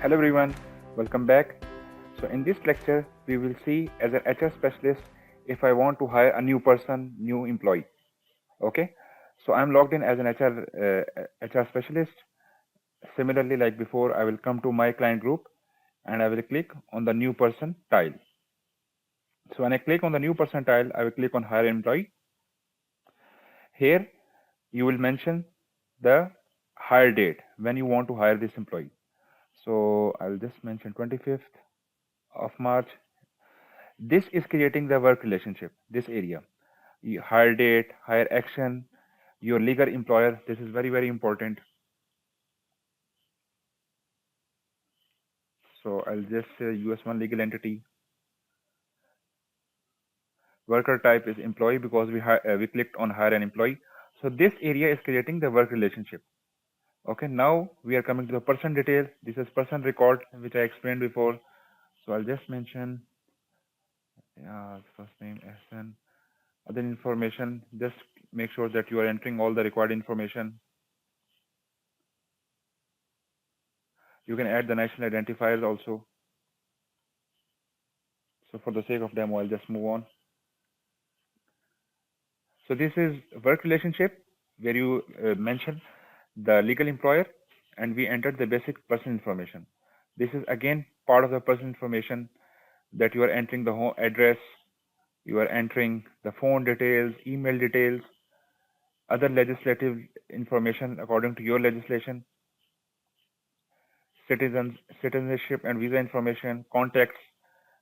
Hello everyone, welcome back. So in this lecture, we will see as an HR specialist if I want to hire a new person, new employee. Okay, so I'm logged in as an HR specialist. Similarly, like before, I will come to my client group and I will click on the new person tile. So when I click on the new person tile, I will click on hire employee. Here, you will mention the hire date when you want to hire this employee. So I'll just mention 25th of March. This is creating the work relationship, this area. Hire date, hire action, your legal employer. This is very, very important. So I'll just say US1 legal entity. Worker type is employee because we clicked on hire an employee. So this area is creating the work relationship. Okay, now we are coming to the person details. This is person record, which I explained before. So I'll just mention first name, SN, other information. Just make sure that you are entering all the required information. You can add the national identifiers also. So for the sake of demo, I'll just move on. So this is work relationship where you mention the legal employer and we entered the basic person information. This is again part of the person information that you are entering the home address, you are entering the phone details, email details, other legislative information according to your legislation, citizenship and visa information, contacts,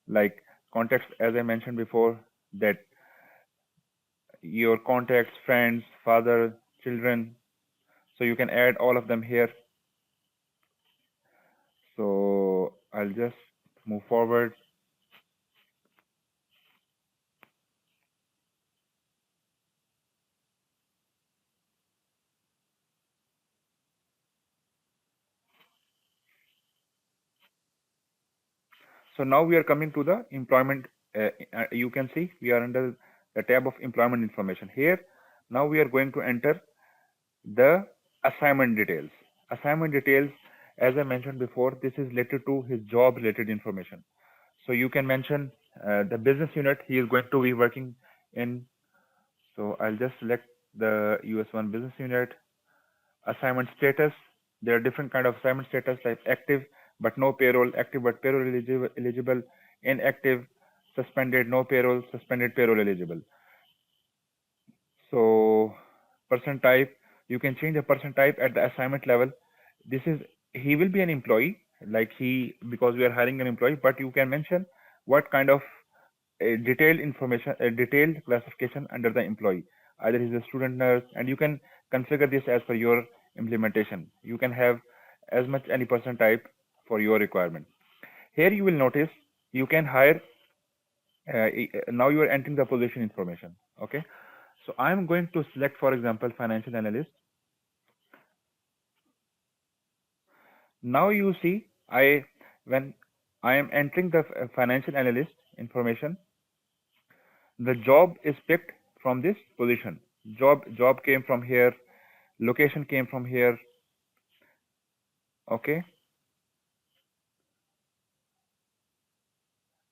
like contacts as I mentioned before, that your contacts, friends, father, children. So you can add all of them here. So I'll just move forward. So now we are coming to the employment. You can see we are under the tab of employment information here. Now we are going to enter the assignment details. Assignment details, as I mentioned before, this is related to his job related information. So you can mention the business unit he is going to be working in. So I'll just select the US1 business unit. Assignment status. There are different kind of assignment status like active but no payroll, active but payroll eligible, inactive, suspended, no payroll, suspended, payroll eligible. So person type, you can change the person type at the assignment level. This is, he will be an employee, like because we are hiring an employee, but you can mention what kind of detailed information, detailed classification under the employee. Either he's a student nurse, and you can configure this as per your implementation. You can have as much any person type for your requirement. Here you will notice you can hire. Now you are entering the position information. Okay, so I'm going to select, for example, financial analyst. Now you see, when I am entering the financial analyst information, the job is picked from this position. Job came from here, location came from here. Okay,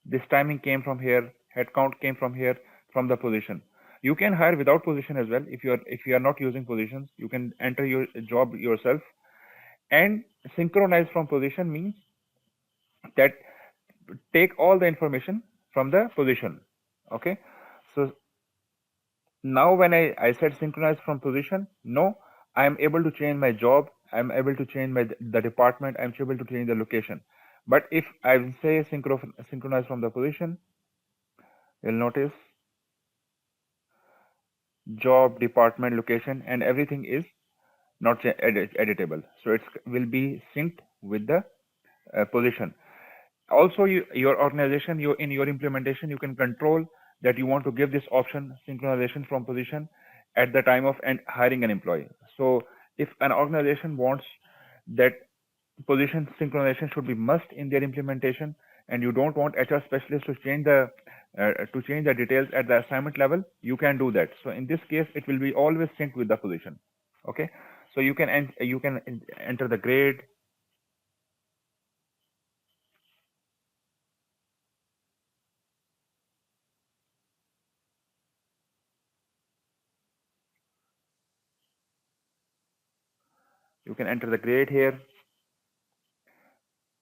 this timing came from here, headcount came from here, from the position. You can hire without position as well. If you are not using positions, you can enter your job yourself. And synchronize from position means that take all the information from the position. Okay, so now when I said synchronize from position, no, I am able to change my job, I'm able to change the department, I'm able to change the location. But if I will say synchronize from the position, you'll notice job, department, location, and everything is not editable. So it will be synced with the position. Also, your organization, in your implementation, you can control that you want to give this option synchronization from position at the time of hiring an employee. So if an organization wants that position synchronization should be must in their implementation, and you don't want HR specialists to change the details at the assignment level, you can do that. So in this case, it will be always synced with the position. Okay, so you can enter the grade, You can enter the grade here.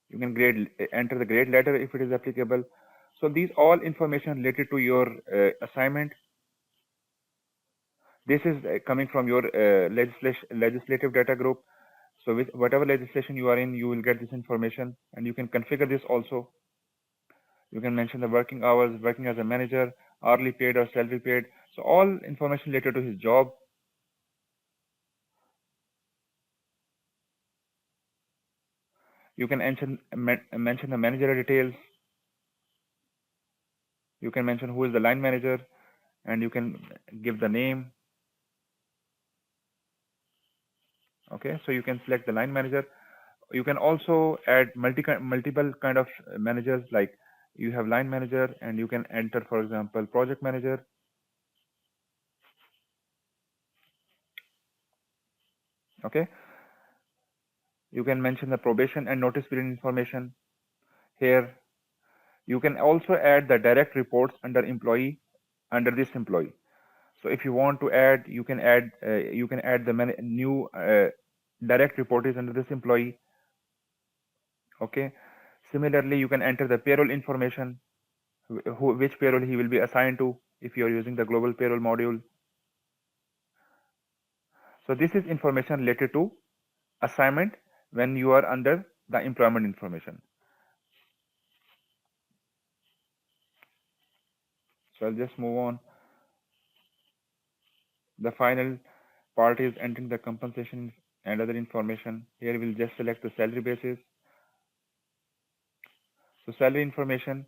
You can enter the grade letter if it is applicable. So these all information related to your assignment. This is coming from your legislative data group. So with whatever legislation you are in, you will get this information, and you can configure this also. You can mention the working hours, working as a manager, hourly paid or salary paid. So all information related to his job. You can mention the managerial details. You can mention who is the line manager, and you can give the name. Okay, so you can select the line manager. You can also add multiple kind of managers, like you have line manager, and you can enter, for example, project manager. Okay, you can mention the probation and notice period information here. You can also add the direct reports under employee, under this employee. So if you want to add, you can add the new direct report is under this employee. Okay, similarly you can enter the payroll information, which payroll he will be assigned to if you are using the global payroll module. So this is information related to assignment when you are under the employment information. So I'll just move on. The final part is entering the compensation and other information. Here we'll just select the salary basis. So salary information,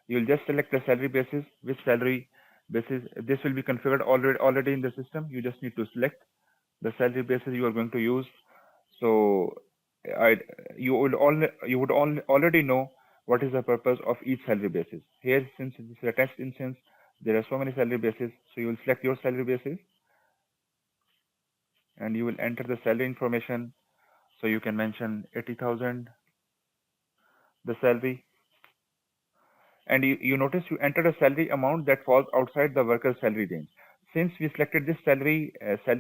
you'll just select the salary basis, which salary basis. This will be configured already in the system. You just need to select the salary basis you are going to use. So you would already know what is the purpose of each salary basis. Here, since this is a test instance, there are so many salary bases. So you will select your salary basis, and you will enter the salary information. So you can mention 80,000, the salary, and you notice you entered a salary amount that falls outside the worker's salary range. Since we selected this salary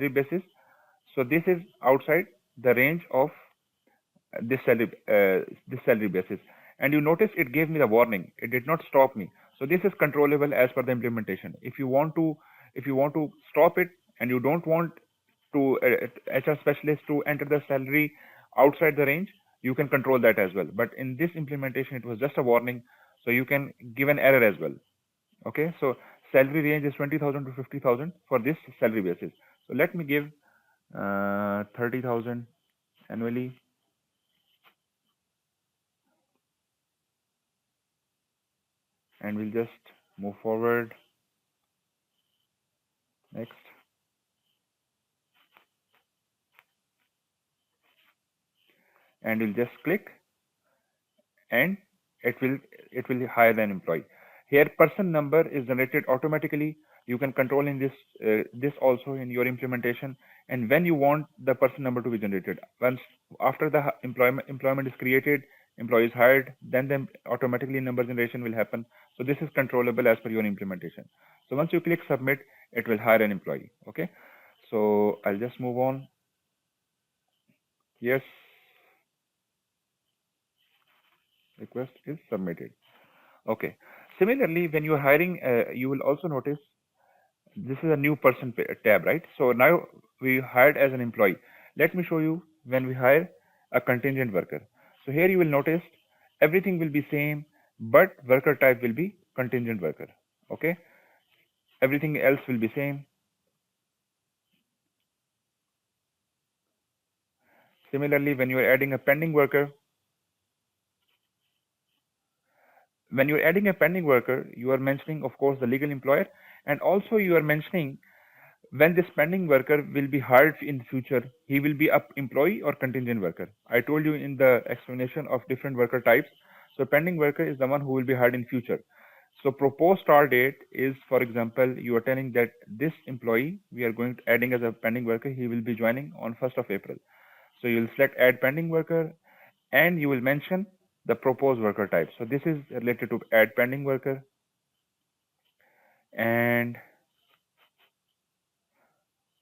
basis, so this is outside the range of this salary basis. And you notice it gave me the warning. It did not stop me. So this is controllable as per the implementation. If you want to stop it, and you don't want to HR specialist to enter the salary outside the range, you can control that as well. But in this implementation, it was just a warning, so you can give an error as well. Okay, so salary range is 20,000 to 50,000 for this salary basis. So let me give 30,000 annually, and we'll just move forward. Next, and we'll just click, and it will hire an employee. Here person number is generated automatically. You can control in this also in your implementation, and when you want the person number to be generated. Once after the employment is created, employee is hired, then the automatically number generation will happen. So this is controllable as per your implementation. So once you click submit, it will hire an employee. Okay, so I'll just move on. Yes, request is submitted. Okay, similarly, when you're hiring, you will also notice this is a new person tab, right? So now we hired as an employee. Let me show you when we hire a contingent worker. So here you will notice everything will be same, but worker type will be contingent worker. Okay, everything else will be same. Similarly, when you are adding a pending worker, you are mentioning, of course, the legal employer, and also you are mentioning when this pending worker will be hired in future, he will be a employee or contingent worker. I told you in the explanation of different worker types. So pending worker is the one who will be hired in future. So proposed start date is, for example, you are telling that this employee we are going to adding as a pending worker, he will be joining on 1st of April. So you will select add pending worker, and you will mention the proposed worker type. So this is related to add pending worker, and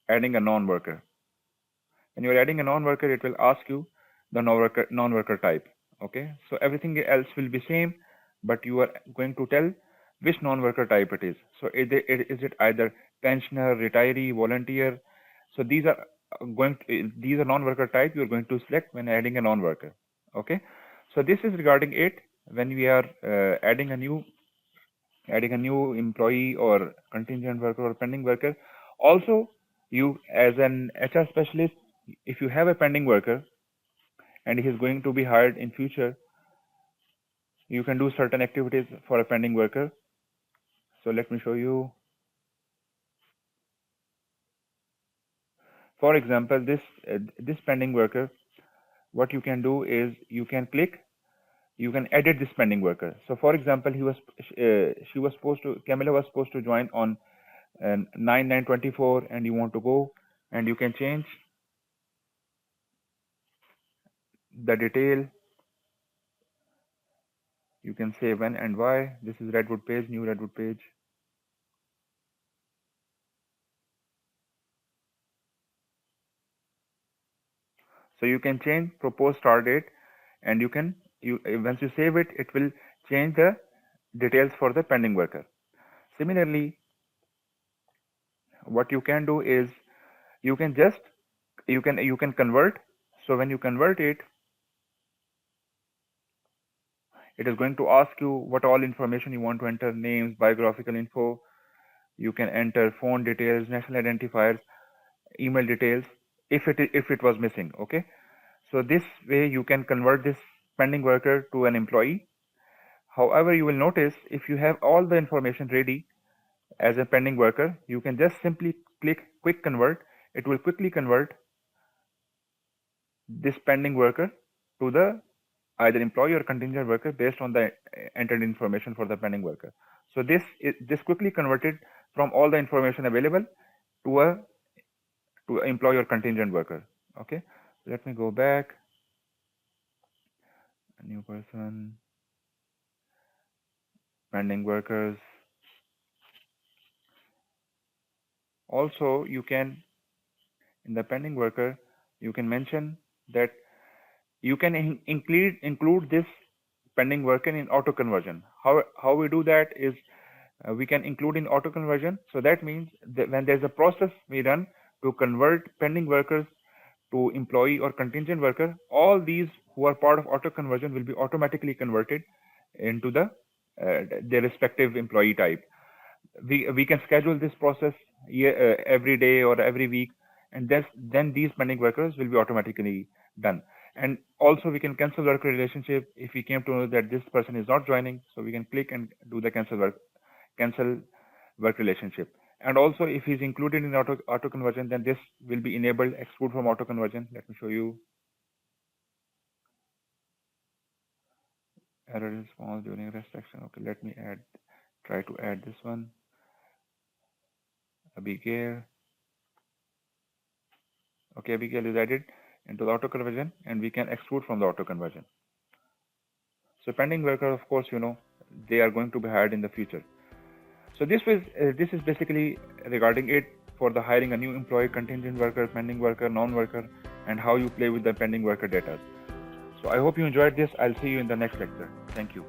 adding a non-worker. When you're adding a non-worker, it will ask you the non-worker type. Okay, so everything else will be same, but you are going to tell which non-worker type it is. So is it either pensioner, retiree, volunteer? So these are these are non-worker type you're going to select when adding a non-worker. Okay, so this is regarding it when we are adding a new employee or contingent worker or pending worker. Also, you as an HR specialist, if you have a pending worker and he is going to be hired in future, you can do certain activities for a pending worker. So let me show you. For example, this pending worker, what you can do is you can edit this pending worker. So for example, Camilla was supposed to join on 9/9/24, and you want to go, and you can change the detail. You can say when and why. This is Redwood page, new Redwood page. So you can change proposed start date, and once you save it, it will change the details for the pending worker. Similarly, what you can do is you can convert. So when you convert it, it is going to ask you what all information you want to enter: names, biographical info. You can enter phone details, national identifiers, email details if it was missing. Okay, so this way you can convert this pending worker to an employee. However, you will notice if you have all the information ready as a pending worker, you can just simply click quick convert. It will quickly convert this pending worker to the either employee or contingent worker based on the entered information for the pending worker. So this quickly converted from all the information available to a employee or contingent worker. Okay, let me go back. A new person, pending workers. Also, you can, in the pending worker, you can mention that you can include this pending worker in auto conversion. How we do that is we can include in auto conversion. So that means that when there's a process we run to convert pending workers to employee or contingent worker, all these who are part of auto conversion will be automatically converted into their respective employee type. We can schedule this process every day or every week, and then these pending workers will be automatically done. And also we can cancel work relationship if we came to know that this person is not joining, so we can click and do the cancel work relationship. And also if he's included in auto conversion, then this will be enabled, exclude from auto conversion. Let me show you. Error is small during rest action. Okay, let me try to add this one. Abigail. Okay, Abigail is added into the auto conversion, and we can exclude from the auto conversion. So pending worker, of course, they are going to be hired in the future. So this is basically regarding it for the hiring a new employee, contingent worker, pending worker, non-worker, and how you play with the pending worker data. So I hope you enjoyed this. I'll see you in the next lecture. Thank you.